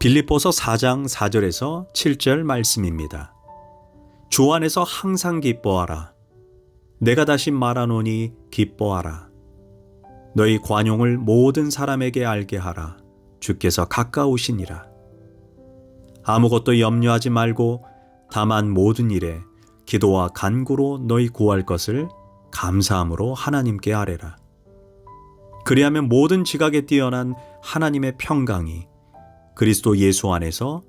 빌립보서 4장 4절에서 7절 말씀입니다. 주 안에서 항상 기뻐하라. 내가 다시 말하노니 기뻐하라. 너희 관용을 모든 사람에게 알게 하라. 주께서 가까우시니라. 아무것도 염려하지 말고 다만 모든 일에 기도와 간구로 너희 구할 것을 감사함으로 하나님께 아뢰라. 그리하면 모든 지각에 뛰어난 하나님의 평강이 그리스도 예수 안에서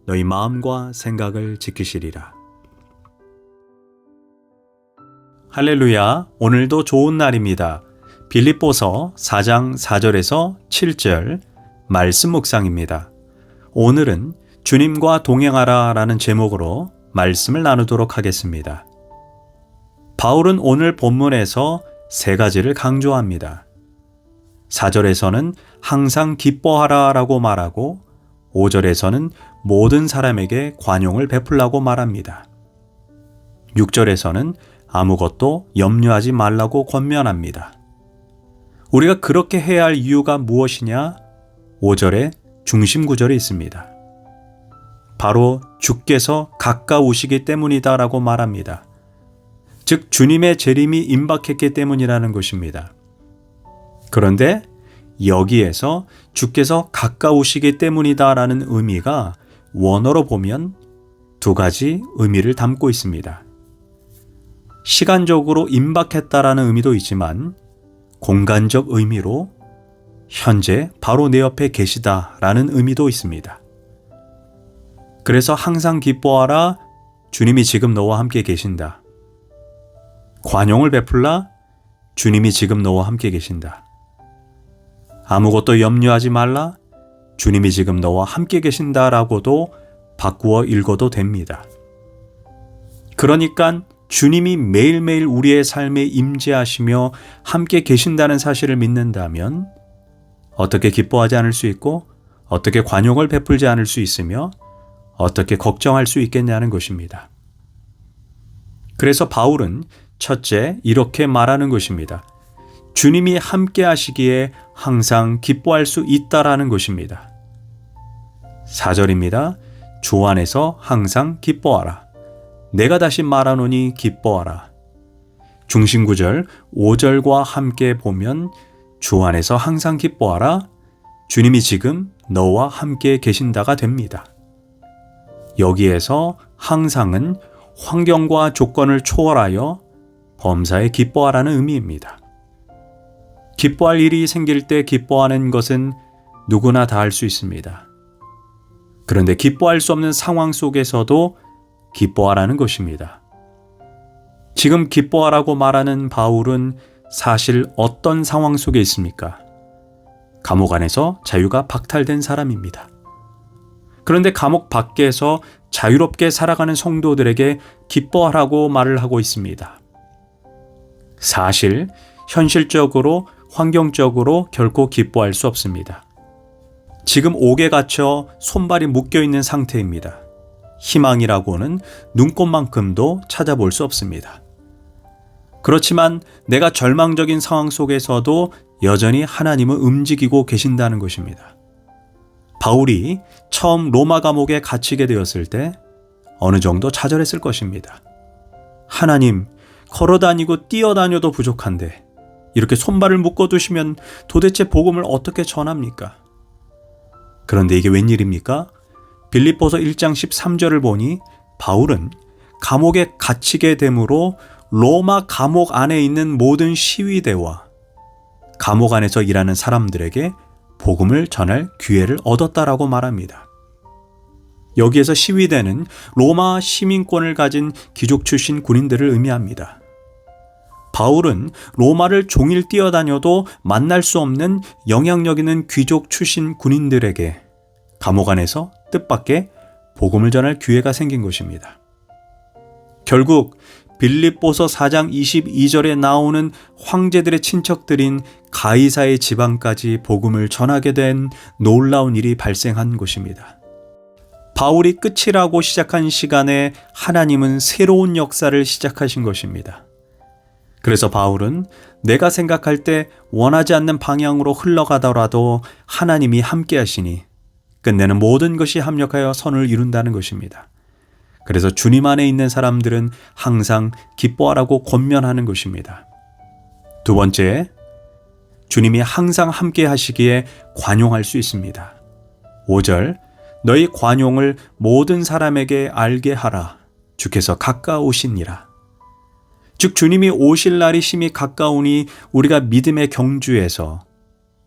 너희 마음과 생각을 지키시리라. 할렐루야, 오늘도 좋은 날입니다. 빌립보서 4장 4절에서 7절 말씀 묵상입니다. 오늘은 주님과 동행하라 라는 제목으로 말씀을 나누도록 하겠습니다. 바울은 오늘 본문에서 세 가지를 강조합니다. 4절에서는 항상 기뻐하라 라고 말하고 5절에서는 모든 사람에게 관용을 베풀라고 말합니다. 6절에서는 아무것도 염려하지 말라고 권면합니다. 우리가 그렇게 해야 할 이유가 무엇이냐? 5절에 중심 구절이 있습니다. 바로 주께서 가까우시기 때문이다 라고 말합니다. 즉 주님의 재림이 임박했기 때문이라는 것입니다. 그런데 여기에서 주께서 가까우시기 때문이다 라는 의미가 원어로 보면 두 가지 의미를 담고 있습니다. 시간적으로 임박했다라는 의미도 있지만 공간적 의미로 현재 바로 내 옆에 계시다라는 의미도 있습니다. 그래서 항상 기뻐하라. 주님이 지금 너와 함께 계신다. 관용을 베풀라. 주님이 지금 너와 함께 계신다. 아무것도 염려하지 말라. 주님이 지금 너와 함께 계신다라고도 바꾸어 읽어도 됩니다. 그러니까 주님이 매일매일 우리의 삶에 임재하시며 함께 계신다는 사실을 믿는다면 어떻게 기뻐하지 않을 수 있고 어떻게 관용을 베풀지 않을 수 있으며 어떻게 걱정할 수 있겠냐는 것입니다. 그래서 바울은 첫째 이렇게 말하는 것입니다. 주님이 함께 하시기에 항상 기뻐할 수 있다라는 것입니다. 4절입니다. 주 안에서 항상 기뻐하라. 내가 다시 말하노니 기뻐하라. 중심구절 5절과 함께 보면 주 안에서 항상 기뻐하라. 주님이 지금 너와 함께 계신다가 됩니다. 여기에서 항상은 환경과 조건을 초월하여 범사에 기뻐하라는 의미입니다. 기뻐할 일이 생길 때 기뻐하는 것은 누구나 다 할 수 있습니다. 그런데 기뻐할 수 없는 상황 속에서도 기뻐하라는 것입니다. 지금 기뻐하라고 말하는 바울은 사실 어떤 상황 속에 있습니까? 감옥 안에서 자유가 박탈된 사람입니다. 그런데 감옥 밖에서 자유롭게 살아가는 성도들에게 기뻐하라고 말을 하고 있습니다. 사실 현실적으로 환경적으로 결코 기뻐할 수 없습니다. 지금 옥에 갇혀 손발이 묶여있는 상태입니다. 희망이라고는 눈꽃만큼도 찾아볼 수 없습니다. 그렇지만 내가 절망적인 상황 속에서도 여전히 하나님은 움직이고 계신다는 것입니다. 바울이 처음 로마 감옥에 갇히게 되었을 때 어느 정도 좌절했을 것입니다. 하나님, 걸어다니고 뛰어다녀도 부족한데 이렇게 손발을 묶어두시면 도대체 복음을 어떻게 전합니까? 그런데 이게 웬일입니까? 빌립보서 1장 13절을 보니 바울은 감옥에 갇히게 되므로 로마 감옥 안에 있는 모든 시위대와 감옥 안에서 일하는 사람들에게 복음을 전할 기회를 얻었다라고 말합니다. 여기에서 시위대는 로마 시민권을 가진 귀족 출신 군인들을 의미합니다. 바울은 로마를 종일 뛰어다녀도 만날 수 없는 영향력 있는 귀족 출신 군인들에게 감옥 안에서 뜻밖의 복음을 전할 기회가 생긴 것입니다. 결국 빌립보서 4장 22절에 나오는 황제들의 친척들인 가이사의 지방까지 복음을 전하게 된 놀라운 일이 발생한 것입니다. 바울이 끝이라고 시작한 시간에 하나님은 새로운 역사를 시작하신 것입니다. 그래서 바울은 내가 생각할 때 원하지 않는 방향으로 흘러가더라도 하나님이 함께 하시니 끝내는 모든 것이 합력하여 선을 이룬다는 것입니다. 그래서 주님 안에 있는 사람들은 항상 기뻐하라고 권면하는 것입니다. 두 번째, 주님이 항상 함께 하시기에 관용할 수 있습니다. 5절, 너희 관용을 모든 사람에게 알게 하라. 주께서 가까우시니라. 즉 주님이 오실 날이 심히 가까우니 우리가 믿음의 경주에서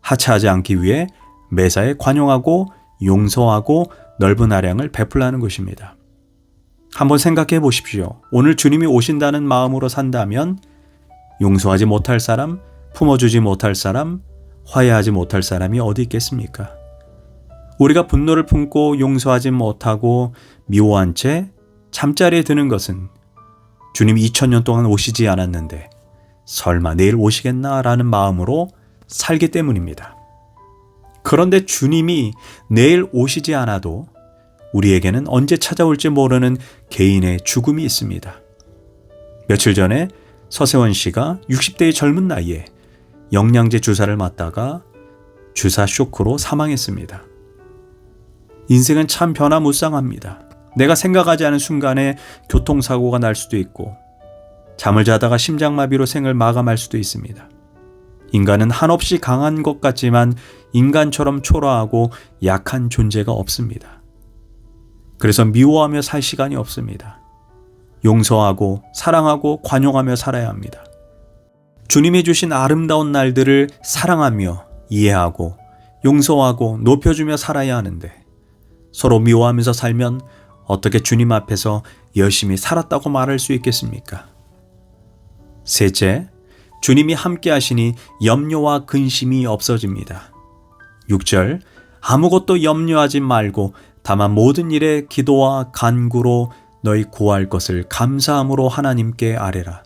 하차하지 않기 위해 매사에 관용하고 용서하고 넓은 아량을 베풀라는 것입니다. 한번 생각해 보십시오. 오늘 주님이 오신다는 마음으로 산다면 용서하지 못할 사람, 품어주지 못할 사람, 화해하지 못할 사람이 어디 있겠습니까? 우리가 분노를 품고 용서하지 못하고 미워한 채 잠자리에 드는 것은 주님이 2000년 동안 오시지 않았는데 설마 내일 오시겠나라는 마음으로 살기 때문입니다. 그런데 주님이 내일 오시지 않아도 우리에게는 언제 찾아올지 모르는 개인의 죽음이 있습니다. 며칠 전에 서세원 씨가 60대의 젊은 나이에 영양제 주사를 맞다가 주사 쇼크로 사망했습니다. 인생은 참 변화무쌍합니다. 내가 생각하지 않은 순간에 교통사고가 날 수도 있고 잠을 자다가 심장마비로 생을 마감할 수도 있습니다. 인간은 한없이 강한 것 같지만 인간처럼 초라하고 약한 존재가 없습니다. 그래서 미워하며 살 시간이 없습니다. 용서하고 사랑하고 관용하며 살아야 합니다. 주님이 주신 아름다운 날들을 사랑하며 이해하고 용서하고 높여주며 살아야 하는데 서로 미워하면서 살면 어떻게 주님 앞에서 열심히 살았다고 말할 수 있겠습니까? 셋째, 주님이 함께 하시니 염려와 근심이 없어집니다. 6절, 아무것도 염려하지 말고 다만 모든 일에 기도와 간구로 너희 구할 것을 감사함으로 하나님께 아뢰라.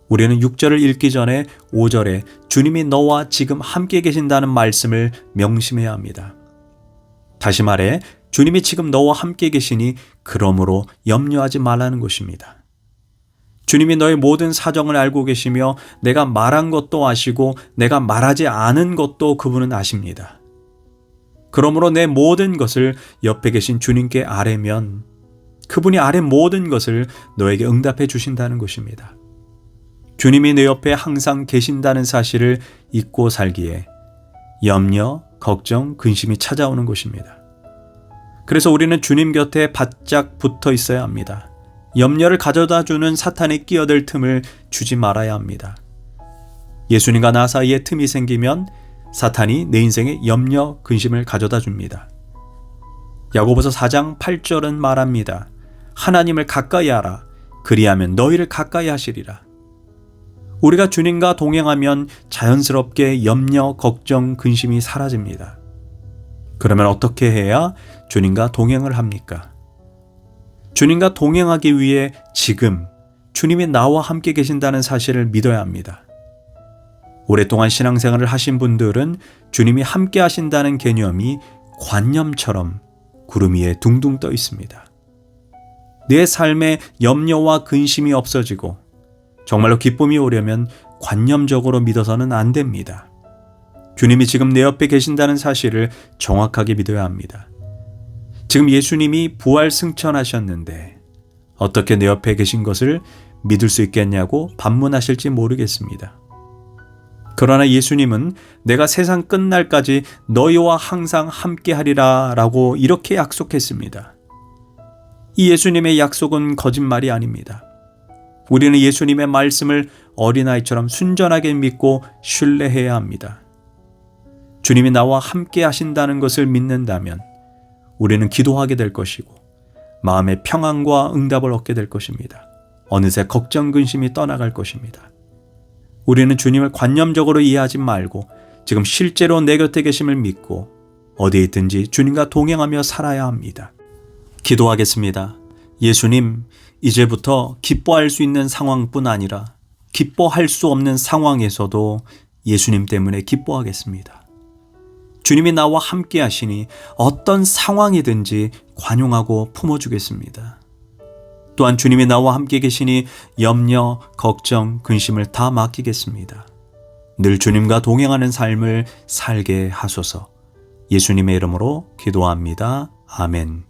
우리는 6절을 읽기 전에 5절에 주님이 너와 지금 함께 계신다는 말씀을 명심해야 합니다. 다시 말해 주님이 지금 너와 함께 계시니 그러므로 염려하지 말라는 것입니다. 주님이 너의 모든 사정을 알고 계시며 내가 말한 것도 아시고 내가 말하지 않은 것도 그분은 아십니다. 그러므로 내 모든 것을 옆에 계신 주님께 아뢰면 그분이 아뢰 모든 것을 너에게 응답해 주신다는 것입니다. 주님이 내 옆에 항상 계신다는 사실을 잊고 살기에 염려, 걱정, 근심이 찾아오는 것입니다. 그래서 우리는 주님 곁에 바짝 붙어 있어야 합니다. 염려를 가져다 주는 사탄의 끼어들 틈을 주지 말아야 합니다. 예수님과 나 사이에 틈이 생기면 사탄이 내 인생에 염려, 근심을 가져다 줍니다. 야고보서 4장 8절은 말합니다. 하나님을 가까이 하라. 그리하면 너희를 가까이 하시리라. 우리가 주님과 동행하면 자연스럽게 염려, 걱정, 근심이 사라집니다. 그러면 어떻게 해야 주님과 동행을 합니까? 주님과 동행하기 위해 지금 주님이 나와 함께 계신다는 사실을 믿어야 합니다. 오랫동안 신앙생활을 하신 분들은 주님이 함께 하신다는 개념이 관념처럼 구름 위에 둥둥 떠 있습니다. 내 삶에 염려와 근심이 없어지고 정말로 기쁨이 오려면 관념적으로 믿어서는 안 됩니다. 주님이 지금 내 옆에 계신다는 사실을 정확하게 믿어야 합니다. 지금 예수님이 부활 승천하셨는데 어떻게 내 옆에 계신 것을 믿을 수 있겠냐고 반문하실지 모르겠습니다. 그러나 예수님은 내가 세상 끝날까지 너희와 항상 함께하리라 라고 이렇게 약속했습니다. 이 예수님의 약속은 거짓말이 아닙니다. 우리는 예수님의 말씀을 어린아이처럼 순전하게 믿고 신뢰해야 합니다. 주님이 나와 함께 하신다는 것을 믿는다면 우리는 기도하게 될 것이고 마음의 평안과 응답을 얻게 될 것입니다. 어느새 걱정, 근심이 떠나갈 것입니다. 우리는 주님을 관념적으로 이해하지 말고 지금 실제로 내 곁에 계심을 믿고 어디에 있든지 주님과 동행하며 살아야 합니다. 기도하겠습니다. 예수님, 이제부터 기뻐할 수 있는 상황뿐 아니라 기뻐할 수 없는 상황에서도 예수님 때문에 기뻐하겠습니다. 주님이 나와 함께 하시니 어떤 상황이든지 관용하고 품어주겠습니다. 또한 주님이 나와 함께 계시니 염려, 걱정, 근심을 다 맡기겠습니다. 늘 주님과 동행하는 삶을 살게 하소서. 예수님의 이름으로 기도합니다. 아멘.